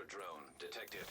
drone detected.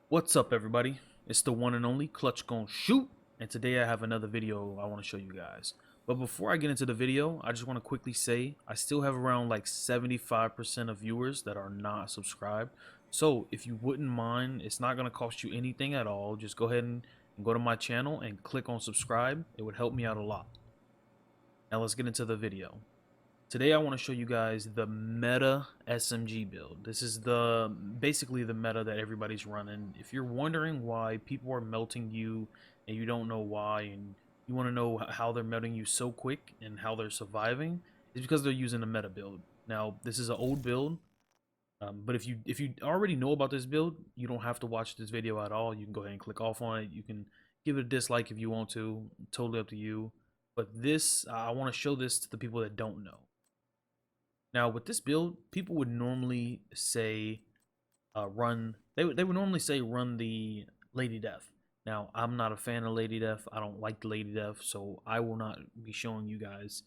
What's up, everybody? It's the one and only ClutchGoneShoot, and today I have another video I want to show you guys. But before I get into the video, I just want to quickly say I still have around like 75% of viewers that are not subscribed. So if you wouldn't mind, it's not going to cost you anything at all. Just go ahead and go to my channel and click on subscribe. It would help me out a lot. Now let's get into the video. Today I want to show you guys the meta SMG build. This is basically the meta that everybody's running. If you're wondering why people are melting you and you don't know why, and you want to know how they're melting you so quick and how they're surviving, it's because they're using a meta build. Now this is an old build, but if you already know about this build, you don't have to watch this video at all. You can go ahead and click off on it. You can give it a dislike if you want to. Totally up to you. But this, I want to show this to the people that don't know. Now with this build, people would normally say run would normally say run the Lady Death. Now I'm not a fan of Lady Death. I don't like the Lady Death, so I will not be showing you guys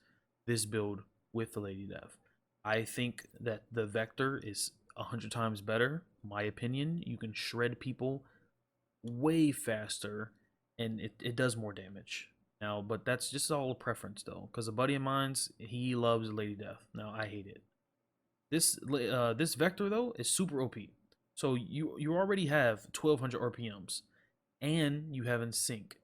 this build with the Lady Death. I think that the Vector is 100 times better. In my opinion, you can shred people way faster and it does more damage. Now, but that's just all a preference though, because a buddy of mine's, he loves Lady Death. Now I hate it. This Vector though is super OP. So you already have 1200 RPMs, and you have in sync.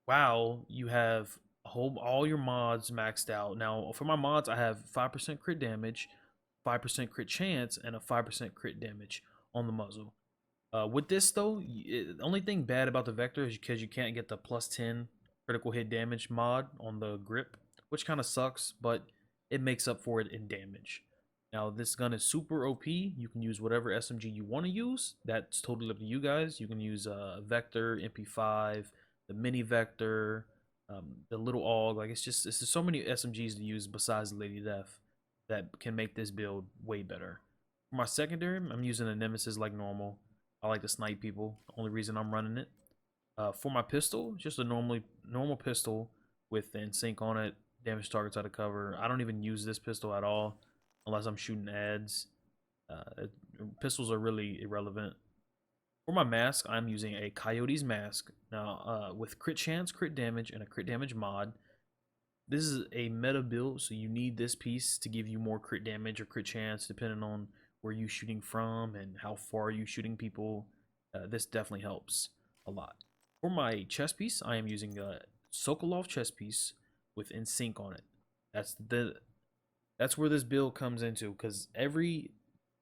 Wow, you have all your mods maxed out. Now for my mods, I have 5% crit damage, 5% crit chance, and a 5% crit damage on the muzzle. With this though, the only thing bad about the Vector is because you can't get the +10 critical hit damage mod on the grip, which kind of sucks, but it makes up for it in damage. Now this gun is super OP. You can use whatever SMG you want to use. That's totally up to you guys. You can use Vector, MP5, the Mini Vector, the little AUG. Like it's just so many SMGs to use besides Lady Death that can make this build way better. For my secondary, I'm using a Nemesis like normal. I like to snipe people. Only reason I'm running it. For my pistol, just a normal pistol with in sync on it, damage targets out of cover. I don't even use this pistol at all unless I'm shooting ads. Pistols are really irrelevant. For my mask, I'm using a Coyote's mask. Now, with crit chance, crit damage, and a crit damage mod. This is a meta build, so you need this piece to give you more crit damage or crit chance, depending on where you're shooting from and how far you're shooting people. This definitely helps a lot. For my chest piece, I am using a Sokolov chest piece with in sync on it. That's where this build comes into, because every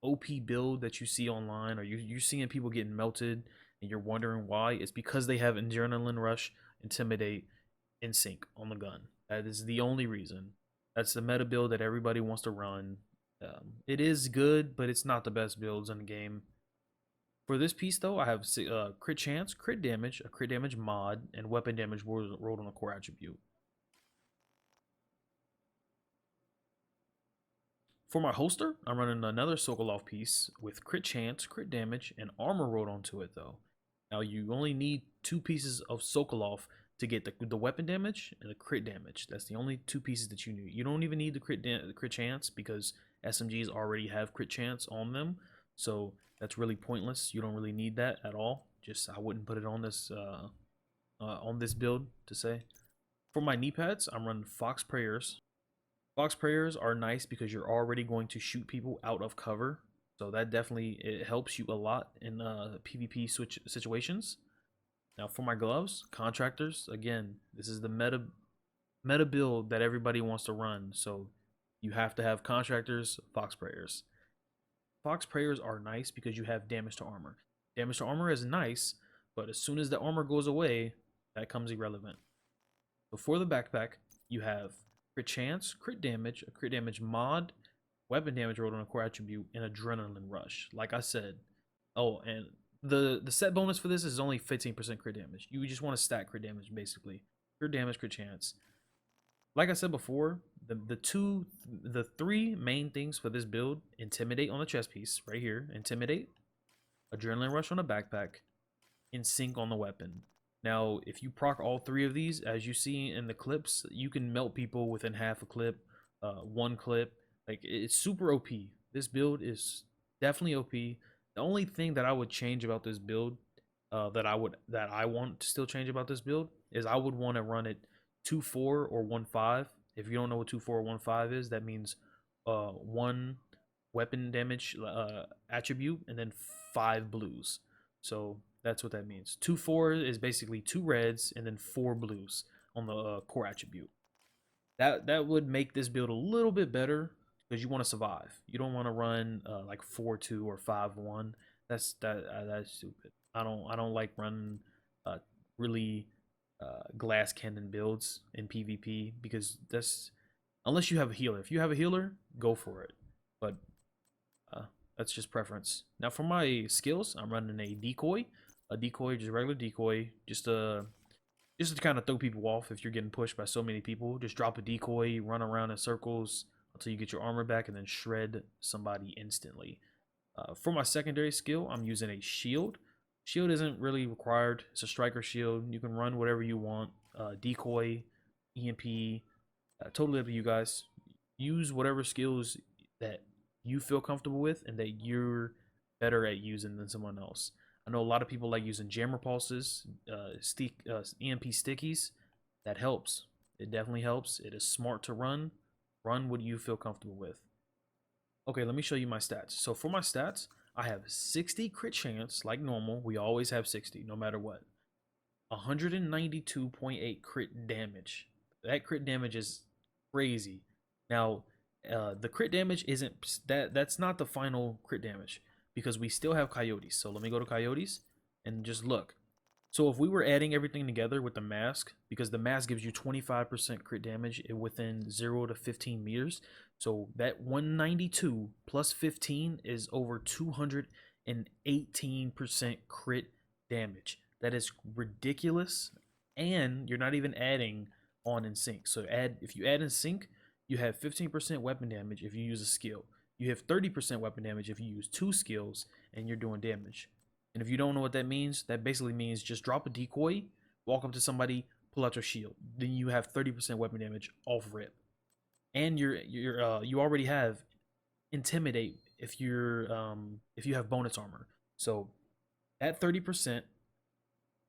OP build that you see online, or you're seeing people getting melted and you're wondering why, it's because they have Adrenaline Rush, Intimidate, in sync on the gun. That is the only reason. That's the meta build that everybody wants to run. It is good, but it's not the best builds in the game. For this piece though, I have crit chance, crit damage, a crit damage mod, and weapon damage rolled on a core attribute. For my holster, I'm running another Sokolov piece with crit chance, crit damage, and armor rolled onto it though. Now you only need 2 pieces of Sokolov to get the weapon damage and the crit damage. That's the only 2 pieces that you need. You don't even need the crit chance, because SMGs already have crit chance on them, so that's really pointless. You don't really need that at all. Just I wouldn't put it on this build to say. For my knee pads, I'm running Fox Prayers. Fox Prayers are nice because you're already going to shoot people out of cover, so that definitely it helps you a lot in PvP switch situations. Now for my gloves, Contractors, again, this is the meta build that everybody wants to run, so you have to have Contractors, Fox Prayers. Fox Prayers are nice because you have damage to armor. Damage to armor is nice, but as soon as the armor goes away, that comes irrelevant. Before the backpack, you have crit chance, crit damage mod, weapon damage rolled on a core attribute, and adrenaline rush. Like I said, oh, and the set bonus for this is only 15% crit damage. You just want to stack crit damage basically. Crit damage, crit chance. Like I said before, the three main things for this build: intimidate on the chest piece right here, intimidate, adrenaline rush on the backpack, and sync on the weapon. Now, if you proc all three of these, as you see in the clips, you can melt people within half a clip, one clip. Like, it's super OP. This build is definitely OP. The only thing that I would change about this build, that I want to still change about this build, is I would want to run it 2-4 or 1-5. If you don't know what 2-4 or 1-5 is, that means one weapon damage attribute and then 5 blues. So that's what that means. 2-4 is basically 2 reds and then 4 blues on the core attribute. That would make this build a little bit better because you want to survive. You don't want to run like 4-2 or 5-1. That's stupid. I don't like running really glass cannon builds in PvP because that's, unless you have a healer. If you have a healer, go for it. But that's just preference. Now for my skills, I'm running a decoy, just a regular decoy, just to kind of throw people off if you're getting pushed by so many people. Just drop a decoy, run around in circles until you get your armor back, and then shred somebody instantly. For my secondary skill, I'm using a shield. Shield isn't really required. It's a striker shield. You can run whatever you want. Decoy, EMP, totally up to you guys. Use whatever skills that you feel comfortable with and that you're better at using than someone else. I know a lot of people like using jammer pulses, EMP stickies. That helps. It definitely helps. It is smart to run. Run what you feel comfortable with. Okay, let me show you my stats. So for my stats, I have 60 crit chance, like normal. We always have 60, no matter what. 192.8 crit damage. That crit damage is crazy. Now, the crit damage isn't that's not the final crit damage because we still have coyotes. So let me go to coyotes and just look. So if we were adding everything together with the mask, because the mask gives you 25% crit damage within 0 to 15 meters. So that 192 plus 15 is over 218% crit damage. That is ridiculous. And you're not even adding on in sync. So if you add in sync, you have 15% weapon damage if you use a skill. You have 30% weapon damage if you use 2 skills and you're doing damage. And if you don't know what that means, that basically means just drop a decoy, walk up to somebody, pull out your shield. Then you have 30% weapon damage off rip. And you already have intimidate if you have bonus armor. So at 30%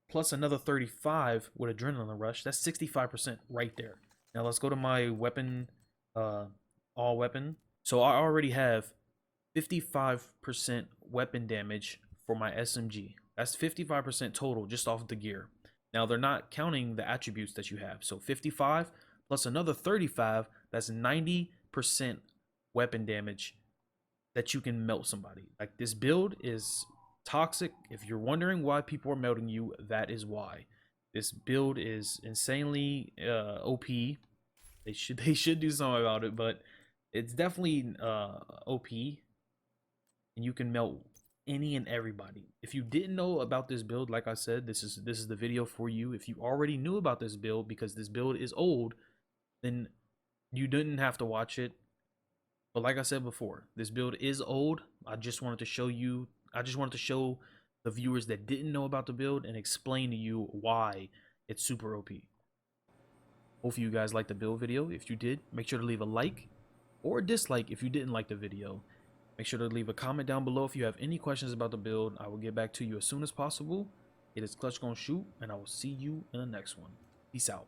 plus another 35 with adrenaline rush, that's 65% right there. Now let's go to my weapon, all weapon. So I already have 55% weapon damage for my SMG. That's 55% total just off the gear. Now they're not counting the attributes that you have. So 55 plus another 35, that's 90% weapon damage that you can melt somebody. Like, this build is toxic. If you're wondering why people are melting you, that is why. This build is insanely OP. They should do something about it, but it's definitely OP, and you can melt any and everybody. If you didn't know about this build, like I said, this is the video for you. If you already knew about this build because this build is old, then you didn't have to watch it. But like I said before, this build is old. I just wanted to show the viewers that didn't know about the build and explain to you why it's super OP. Hopefully you guys liked the build video. If you did, make sure to leave a like or a dislike if you didn't like the video. Make sure to leave a comment down below if you have any questions about the build. I will get back to you as soon as possible. It is ClutchGoneShoot, and I will see you in the next one. Peace out.